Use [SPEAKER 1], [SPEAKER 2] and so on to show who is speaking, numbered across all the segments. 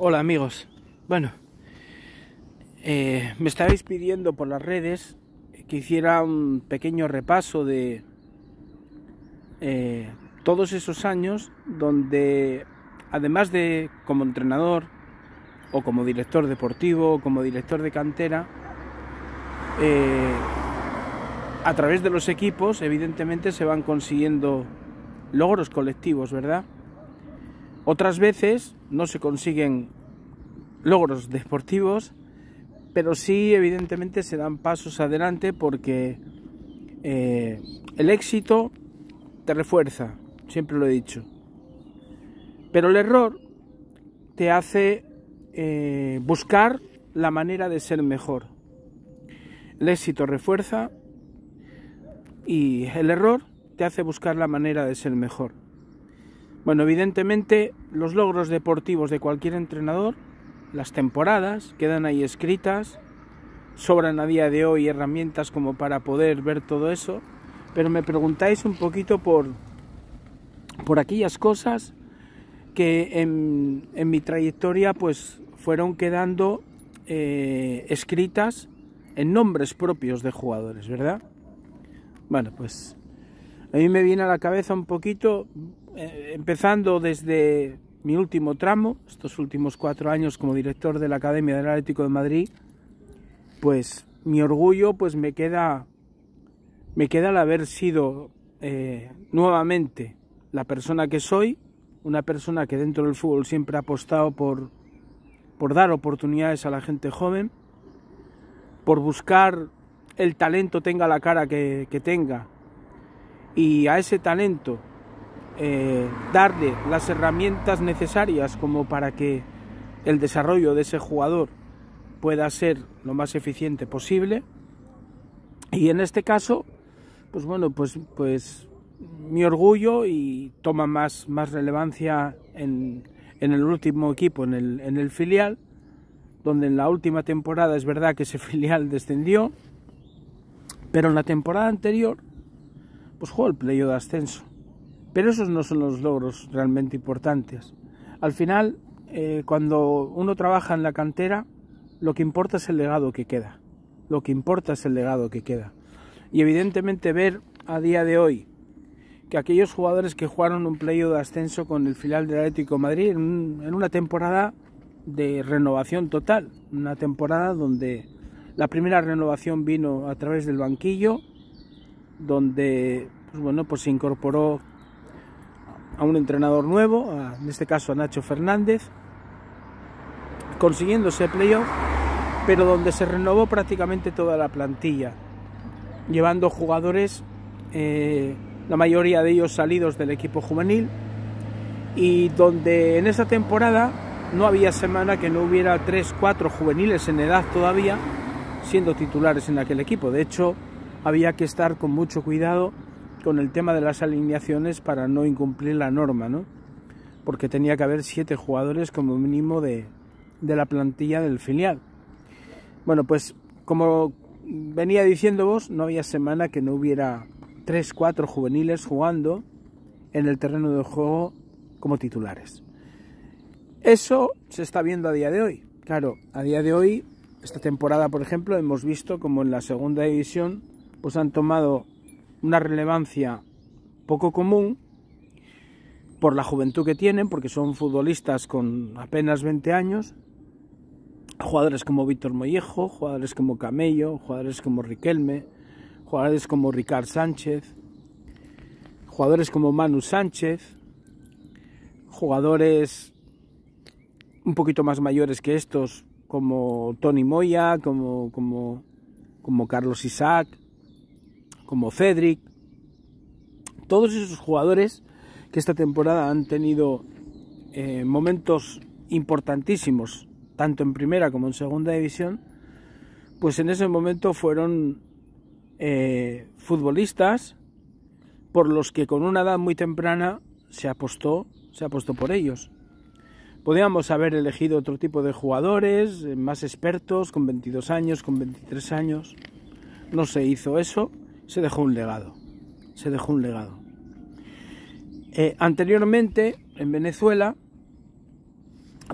[SPEAKER 1] Hola amigos, bueno, me estabais pidiendo por las redes que hiciera un pequeño repaso de todos esos años donde, además de como entrenador o como director deportivo o como director de cantera, a través de los equipos evidentemente se van consiguiendo logros colectivos, ¿verdad? Otras veces no se consiguen logros deportivos, pero sí evidentemente se dan pasos adelante porque el éxito te refuerza, siempre lo he dicho, pero el error te hace buscar la manera de ser mejor. El éxito refuerza y el error te hace buscar la manera de ser mejor. Bueno, evidentemente los logros deportivos de cualquier entrenador, las temporadas quedan ahí escritas, sobran a día de hoy herramientas como para poder ver todo eso, pero me preguntáis un poquito por aquellas cosas que en mi trayectoria pues fueron quedando escritas en nombres propios de jugadores, ¿verdad? Bueno, pues a mí me viene a la cabeza un poquito, empezando desde mi último tramo, estos últimos 4 años como director de la Academia del Atlético de Madrid, pues mi orgullo pues me queda al haber sido nuevamente la persona que soy, una persona que dentro del fútbol siempre ha apostado por dar oportunidades a la gente joven, por buscar el talento tenga la cara que tenga, y a ese talento darle las herramientas necesarias como para que el desarrollo de ese jugador pueda ser lo más eficiente posible. Y en este caso, pues bueno, pues mi orgullo y toma más relevancia en el último equipo, en el filial, donde en la última temporada es verdad que ese filial descendió, pero en la temporada anterior pues jugó el playoff de ascenso. Pero esos no son los logros realmente importantes. Al final, cuando uno trabaja en la cantera, lo que importa es el legado que queda. Lo que importa es el legado que queda. Y evidentemente ver a día de hoy que aquellos jugadores que jugaron un playoff de ascenso con el filial del Atlético de Madrid en una temporada de renovación total, una temporada donde la primera renovación vino a través del banquillo, donde pues bueno, pues se incorporó a un entrenador nuevo, en este caso a Nacho Fernández, consiguiendo ese playoff, pero donde se renovó prácticamente toda la plantilla, llevando jugadores, la mayoría de ellos salidos del equipo juvenil, y donde en esa temporada no había semana que no hubiera 3-4 juveniles en edad todavía siendo titulares en aquel equipo. De hecho, había que estar con mucho cuidado con el tema de las alineaciones para no incumplir la norma, ¿no? Porque tenía que haber 7 jugadores como mínimo de la plantilla del filial. Bueno, pues como venía diciendo vos, no había semana que no hubiera 3-4 juveniles jugando en el terreno de juego como titulares. Eso se está viendo a día de hoy. Claro, a día de hoy, esta temporada, por ejemplo, hemos visto como en la segunda división pues han tomado una relevancia poco común por la juventud que tienen, porque son futbolistas con apenas 20 años, jugadores como Víctor Mollejo, jugadores como Camello, jugadores como Riquelme, jugadores como Ricard Sánchez, jugadores como Manu Sánchez, jugadores un poquito más mayores que estos como Toni Moya, como Carlos Isaac, como Cedric. Todos esos jugadores que esta temporada han tenido momentos importantísimos, tanto en primera como en segunda división, pues en ese momento fueron futbolistas por los que con una edad muy temprana se apostó por ellos. Podíamos haber elegido otro tipo de jugadores, más expertos, con 22 años, con 23 años. No se hizo eso, se dejó un legado. Anteriormente, en Venezuela,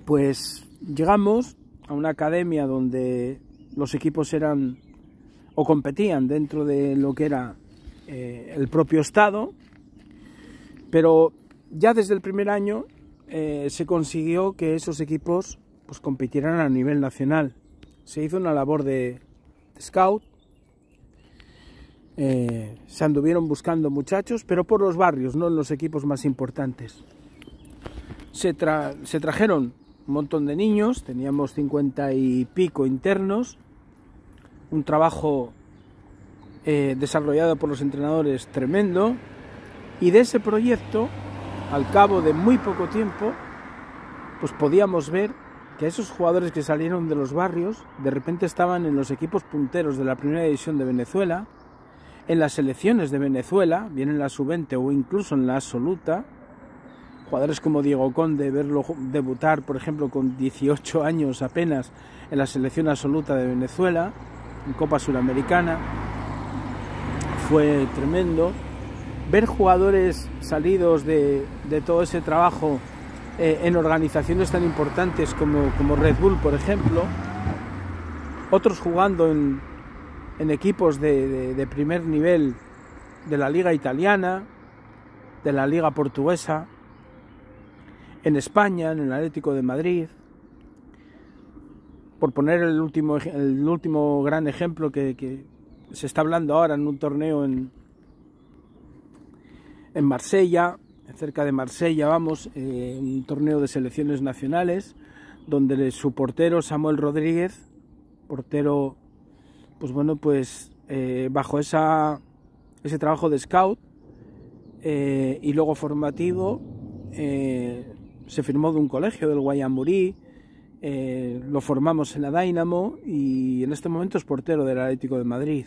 [SPEAKER 1] pues llegamos a una academia donde los equipos eran o competían dentro de lo que era el propio estado, pero ya desde el primer año se consiguió que esos equipos pues compitieran a nivel nacional. Se hizo una labor de scout, se anduvieron buscando muchachos, pero por los barrios, no en los equipos más importantes. Se trajeron un montón de niños, teníamos 50 y pico internos, un trabajo desarrollado por los entrenadores tremendo, y de ese proyecto, al cabo de muy poco tiempo, pues podíamos ver que esos jugadores que salieron de los barrios de repente estaban en los equipos punteros de la primera división de Venezuela, en las selecciones de Venezuela, bien en la sub-20 o incluso en la absoluta. Jugadores como Diego Conde, verlo debutar, por ejemplo, con 18 años apenas en la selección absoluta de Venezuela, en Copa Suramericana, fue tremendo. Ver jugadores salidos de todo ese trabajo en organizaciones tan importantes como Red Bull, por ejemplo, otros jugando en equipos de primer nivel de la Liga Italiana, de la Liga Portuguesa, en España, en el Atlético de Madrid, por poner el último gran ejemplo que se está hablando ahora en un torneo en Marsella, cerca de Marsella, vamos, un torneo de selecciones nacionales, donde su portero Samuel Rodríguez, portero, pues bueno, pues bajo ese trabajo de scout y luego formativo, se firmó de un colegio del Guayamurí, lo formamos en la Dynamo y en este momento es portero del Atlético de Madrid,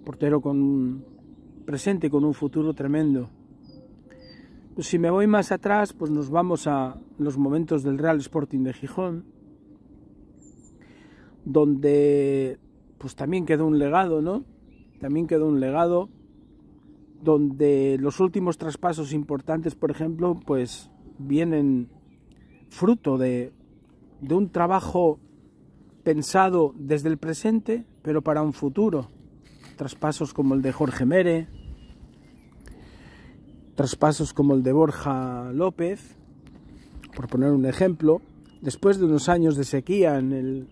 [SPEAKER 1] portero con un presente, con un futuro tremendo. Pues si me voy más atrás, pues nos vamos a los momentos del Real Sporting de Gijón, donde pues también quedó un legado, ¿no? También quedó un legado donde los últimos traspasos importantes, por ejemplo, pues vienen fruto de un trabajo pensado desde el presente, pero para un futuro. Traspasos como el de Jorge Mere, traspasos como el de Borja López, por poner un ejemplo, después de unos años de sequía en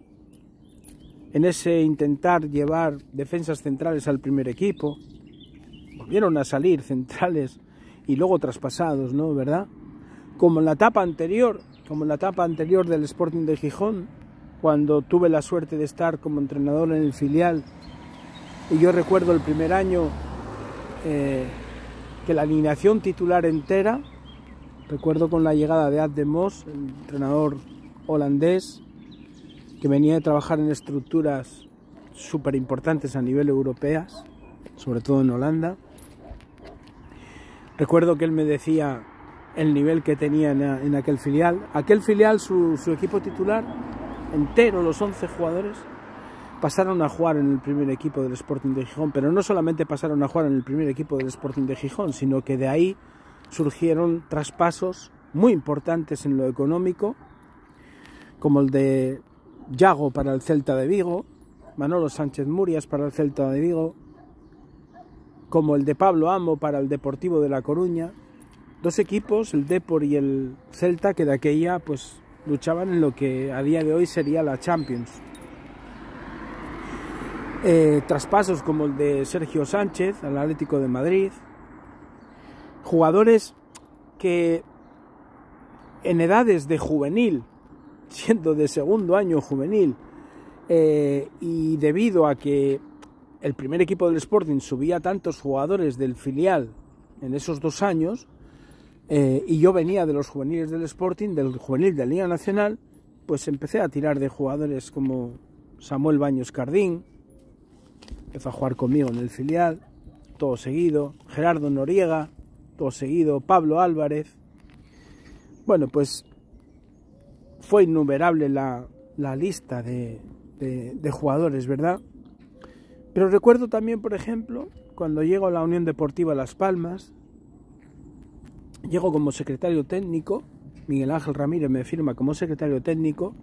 [SPEAKER 1] ese intentar llevar defensas centrales al primer equipo, volvieron a salir centrales y luego traspasados, ¿no? ¿Verdad? Como en la etapa anterior del Sporting de Gijón, cuando tuve la suerte de estar como entrenador en el filial, y yo recuerdo el primer año que la alineación titular entera, recuerdo con la llegada de Ad de Mos, el entrenador holandés, que venía de trabajar en estructuras súper importantes a nivel europeas, sobre todo en Holanda. Recuerdo que él me decía el nivel que tenía en aquel filial. Aquel filial, su equipo titular entero, los 11 jugadores, pasaron a jugar en el primer equipo del Sporting de Gijón, pero no solamente pasaron a jugar en el primer equipo del Sporting de Gijón, sino que de ahí surgieron traspasos muy importantes en lo económico, como el de Yago para el Celta de Vigo, Manolo Sánchez Murias para el Celta de Vigo, como el de Pablo Amo para el Deportivo de La Coruña. Dos equipos, el Depor y el Celta, que de aquella pues luchaban en lo que a día de hoy sería la Champions. Traspasos como el de Sergio Sánchez al Atlético de Madrid, jugadores que en edades de juvenil, siendo de segundo año juvenil, y debido a que el primer equipo del Sporting subía tantos jugadores del filial en esos 2 años, y yo venía de los juveniles del Sporting, del juvenil de Liga Nacional, pues empecé a tirar de jugadores como Samuel Baños Cardín, empezó a jugar conmigo en el filial, todo seguido, Gerardo Noriega, todo seguido, Pablo Álvarez. Bueno, pues fue innumerable la lista de jugadores, ¿verdad? Pero recuerdo también, por ejemplo, cuando llego a la Unión Deportiva Las Palmas, llego como secretario técnico Miguel Ángel Ramírez me firma como secretario técnico,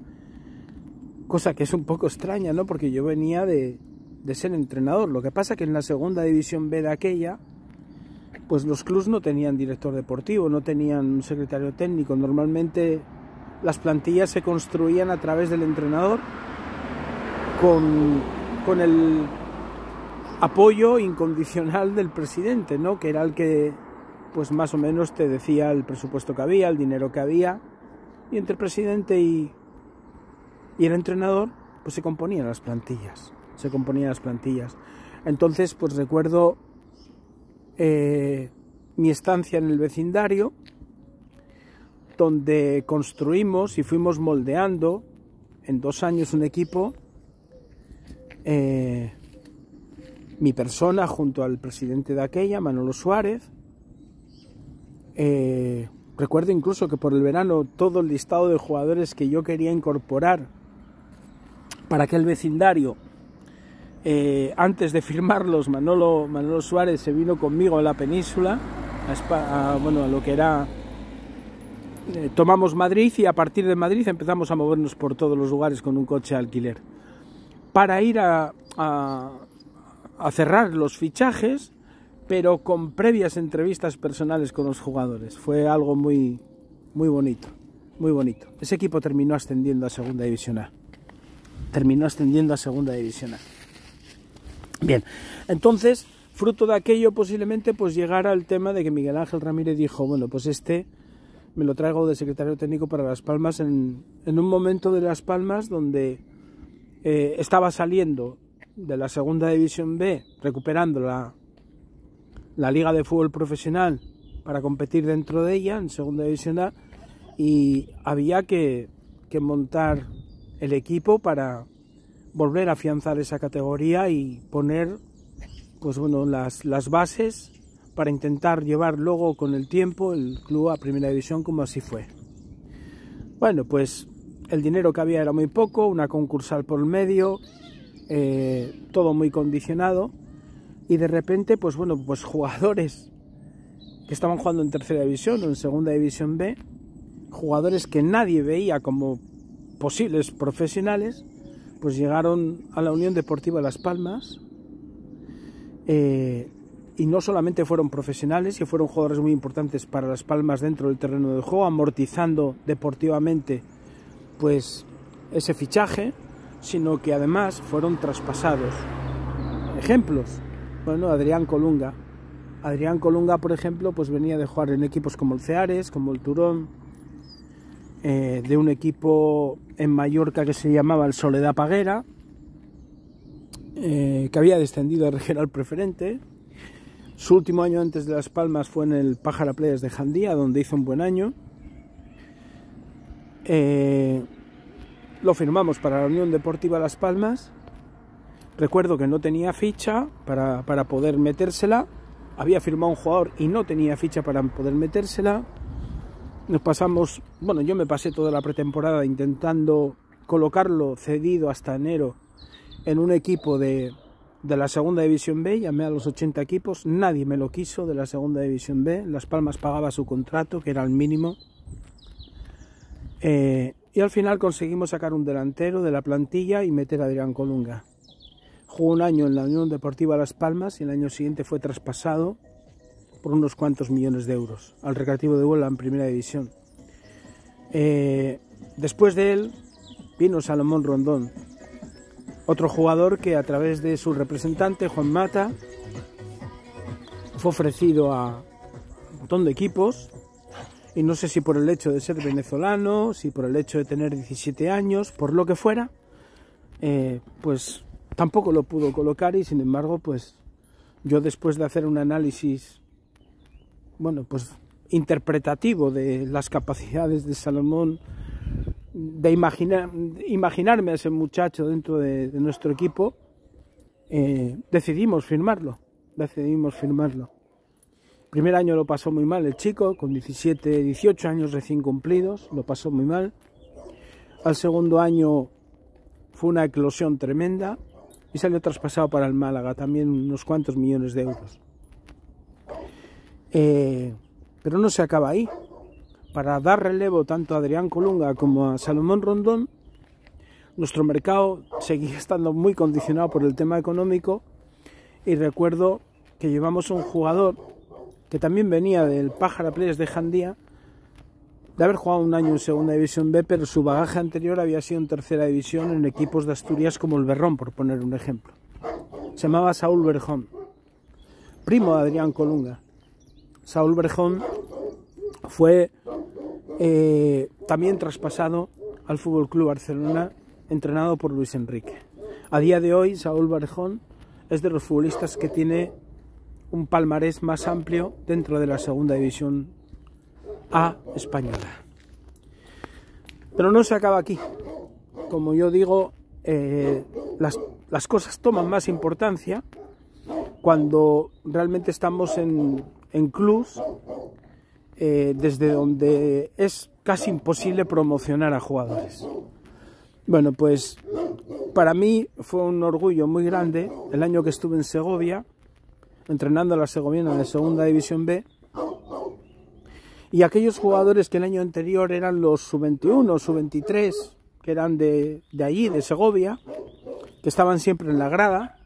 [SPEAKER 1] cosa que es un poco extraña, ¿no? Porque yo venía de ser entrenador. Lo que pasa que en la segunda división B de aquella, pues los clubs no tenían director deportivo, no tenían un secretario técnico. Normalmente las plantillas se construían a través del entrenador con el apoyo incondicional del presidente, ¿no? Que era el que pues más o menos te decía el presupuesto que había, el dinero que había, y entre el presidente y el entrenador pues se componían las plantillas. Entonces pues recuerdo mi estancia en el vecindario, donde construimos y fuimos moldeando en 2 años un equipo, mi persona junto al presidente de aquella, Manolo Suárez. Recuerdo incluso que por el verano todo el listado de jugadores que yo quería incorporar para aquel vecindario, antes de firmarlos, Manolo Suárez se vino conmigo a la península, a lo que era, tomamos Madrid, y a partir de Madrid empezamos a movernos por todos los lugares con un coche de alquiler, para ir a cerrar los fichajes, pero con previas entrevistas personales con los jugadores. Fue algo muy bonito, muy bonito. Ese equipo terminó ascendiendo a Segunda División A. Bien, entonces, fruto de aquello posiblemente pues llegara el tema de que Miguel Ángel Ramírez dijo, bueno, pues me lo traigo de secretario técnico para Las Palmas en un momento de Las Palmas donde estaba saliendo de la Segunda División B, recuperando la Liga de Fútbol Profesional para competir dentro de ella en Segunda División A, y había que montar el equipo para volver a afianzar esa categoría y poner pues bueno las bases para intentar llevar luego con el tiempo el club a Primera División, como así fue. Bueno, pues el dinero que había era muy poco, una concursal por el medio, todo muy condicionado, y de repente pues jugadores que estaban jugando en Tercera División o en Segunda División B, jugadores que nadie veía como posibles profesionales, pues llegaron a la Unión Deportiva Las Palmas, y no solamente fueron profesionales, y fueron jugadores muy importantes para Las Palmas dentro del terreno de juego, amortizando deportivamente pues ese fichaje, sino que además fueron traspasados. Ejemplos, bueno, Adrián Colunga, por ejemplo, pues venía de jugar en equipos como el Ceares, como el Turón, de un equipo en Mallorca que se llamaba el Soledad Paguera, que había descendido a regional preferente. Su último año antes de Las Palmas fue en el Pájara Playas de Jandía, donde hizo un buen año. Lo firmamos para la Unión Deportiva Las Palmas. Recuerdo que no tenía ficha para poder metérsela. Había firmado un jugador y no tenía ficha para poder metérsela. Yo me pasé toda la pretemporada intentando colocarlo cedido hasta enero en un equipo de la Segunda División B. Llamé a los 80 equipos, nadie me lo quiso de la Segunda División B. Las Palmas pagaba su contrato, que era el mínimo. Y al final conseguimos sacar un delantero de la plantilla y meter a Adrián Colunga. Jugó un año en la Unión Deportiva Las Palmas y el año siguiente fue traspasado por unos cuantos millones de euros al Recreativo de Huelva en Primera División. Después de él vino Salomón Rondón, otro jugador que a través de su representante, Juan Mata, fue ofrecido a un montón de equipos, y no sé si por el hecho de ser venezolano, si por el hecho de tener 17 años, por lo que fuera, pues tampoco lo pudo colocar, y sin embargo, pues yo, después de hacer un análisis interpretativo de las capacidades de Salomón, de imaginarme a ese muchacho dentro de nuestro equipo, decidimos firmarlo. Primer año lo pasó muy mal el chico, con 18 años recién cumplidos, lo pasó muy mal. Al segundo año fue una eclosión tremenda y salió traspasado para el Málaga, también unos cuantos millones de euros. Pero no se acaba ahí, para dar relevo tanto a Adrián Colunga como a Salomón Rondón, nuestro mercado seguía estando muy condicionado por el tema económico, y recuerdo que llevamos un jugador que también venía del Pájara Players de Jandía, de haber jugado un año en Segunda División B, pero su bagaje anterior había sido en Tercera División en equipos de Asturias como el Berrón, por poner un ejemplo. Se llamaba Saúl Berjón, primo de Adrián Colunga. Saúl Berjón fue también traspasado al FC Barcelona, entrenado por Luis Enrique. A día de hoy, Saúl Berjón es de los futbolistas que tiene un palmarés más amplio dentro de la Segunda División A española. Pero no se acaba aquí. Como yo digo, las cosas toman más importancia cuando realmente estamos en clubs desde donde es casi imposible promocionar a jugadores. Bueno, pues para mí fue un orgullo muy grande el año que estuve en Segovia, entrenando a la segoviana de Segunda División B, y aquellos jugadores que el año anterior eran los sub-21, sub-23, que eran de allí, de Segovia, que estaban siempre en la grada,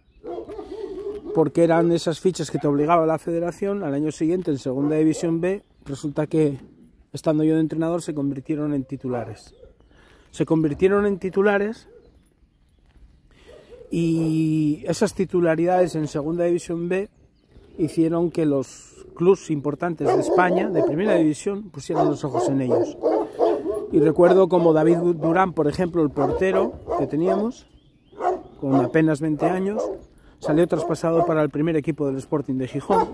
[SPEAKER 1] porque eran esas fichas que te obligaba la federación. Al año siguiente, en Segunda División B, resulta que, estando yo de entrenador, se convirtieron en titulares. Y esas titularidades en Segunda División B hicieron que los clubes importantes de España, de Primera División, pusieran los ojos en ellos. Y recuerdo como David Durán, por ejemplo, el portero que teníamos, con apenas 20 años, salió traspasado para el primer equipo del Sporting de Gijón,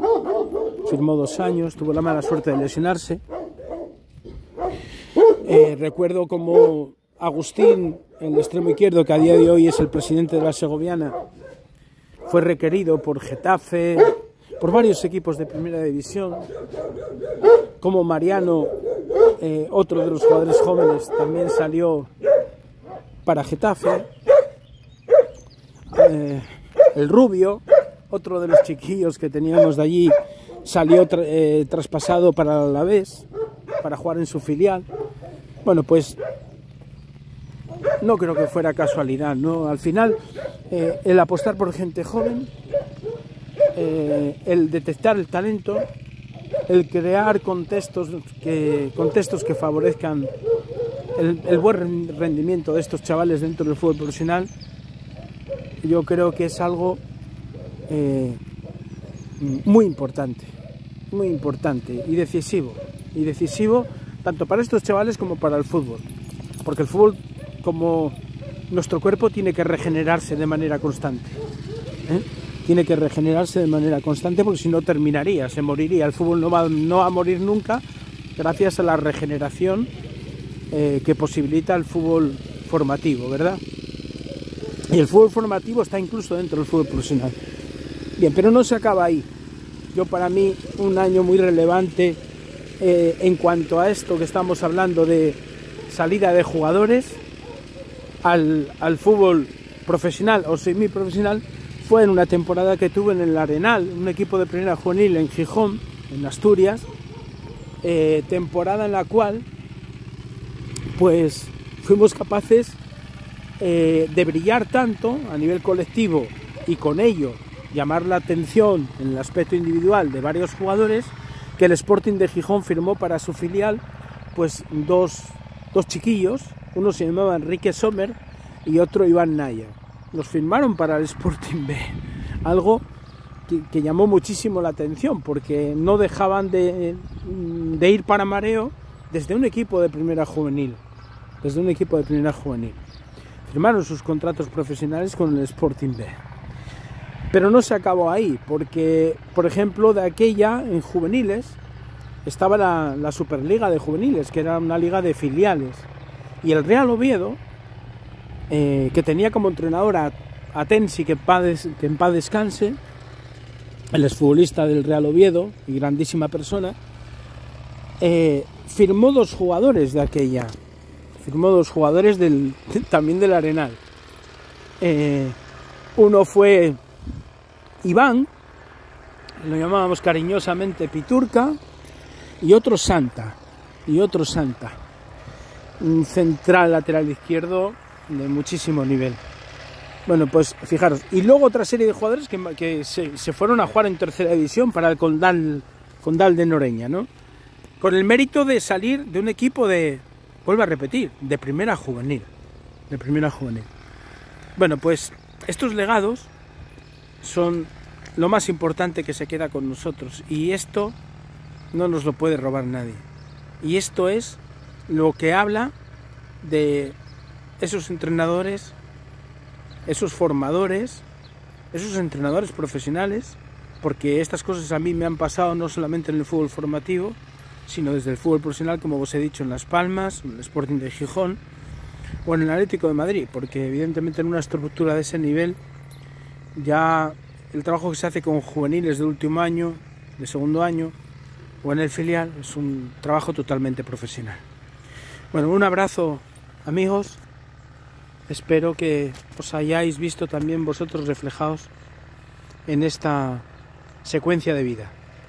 [SPEAKER 1] firmó 2 años, tuvo la mala suerte de lesionarse. Recuerdo como Agustín, el extremo izquierdo, que a día de hoy es el presidente de la Segoviana, fue requerido por Getafe, por varios equipos de Primera División, como Mariano, otro de los jugadores jóvenes, también salió para Getafe. El Rubio, otro de los chiquillos que teníamos de allí, salió traspasado para el Alavés, para jugar en su filial. Bueno, pues no creo que fuera casualidad, ¿no? Al final, el apostar por gente joven, el detectar el talento, el crear contextos que favorezcan el buen rendimiento de estos chavales dentro del fútbol profesional, yo creo que es algo muy importante y decisivo tanto para estos chavales como para el fútbol, porque el fútbol, como nuestro cuerpo, tiene que regenerarse de manera constante, tiene que regenerarse de manera constante, porque si no terminaría, se moriría. El fútbol no va a morir nunca gracias a la regeneración que posibilita el fútbol formativo, ¿verdad? Y el fútbol formativo está incluso dentro del fútbol profesional. Bien, pero no se acaba ahí. Para mí, un año muy relevante en cuanto a esto que estamos hablando de salida de jugadores al fútbol profesional o semiprofesional, fue en una temporada que tuve en el Arenal, un equipo de primera juvenil en Gijón, en Asturias, temporada en la cual pues fuimos capaces de brillar tanto a nivel colectivo y con ello llamar la atención en el aspecto individual de varios jugadores, que el Sporting de Gijón firmó para su filial pues dos chiquillos, uno se llamaba Enrique Sommer y otro Iván Naya. Los firmaron para el Sporting B, algo que llamó muchísimo la atención, porque no dejaban de ir para mareo desde un equipo de primera juvenil. Firmaron sus contratos profesionales con el Sporting B. Pero no se acabó ahí, porque, por ejemplo, de aquella, en juveniles, estaba la Superliga de Juveniles, que era una liga de filiales. Y el Real Oviedo, que tenía como entrenador a Tensi, que en paz descanse, el exfutbolista del Real Oviedo y grandísima persona, firmó 2 jugadores de aquella. Firmó 2 jugadores también del Arenal. Uno fue Iván, lo llamábamos cariñosamente Piturca, y otro Santa. y otro Santa. Un central lateral izquierdo de muchísimo nivel. Bueno, pues fijaros. Y luego otra serie de jugadores que se fueron a jugar en tercera división para el Condal de Noreña, ¿no? Con el mérito de salir de un equipo vuelvo a repetir, de primera juvenil. Bueno, pues estos legados son lo más importante que se queda con nosotros. Y esto no nos lo puede robar nadie. Y esto es lo que habla de esos entrenadores, esos formadores, esos entrenadores profesionales, porque estas cosas a mí me han pasado no solamente en el fútbol formativo, sino desde el fútbol profesional, como os he dicho, en Las Palmas, en el Sporting de Gijón o en el Atlético de Madrid, porque evidentemente en una estructura de ese nivel ya el trabajo que se hace con juveniles de último año, de segundo año o en el filial es un trabajo totalmente profesional. Bueno, un abrazo, amigos. Espero que os hayáis visto también vosotros reflejados en esta secuencia de vida.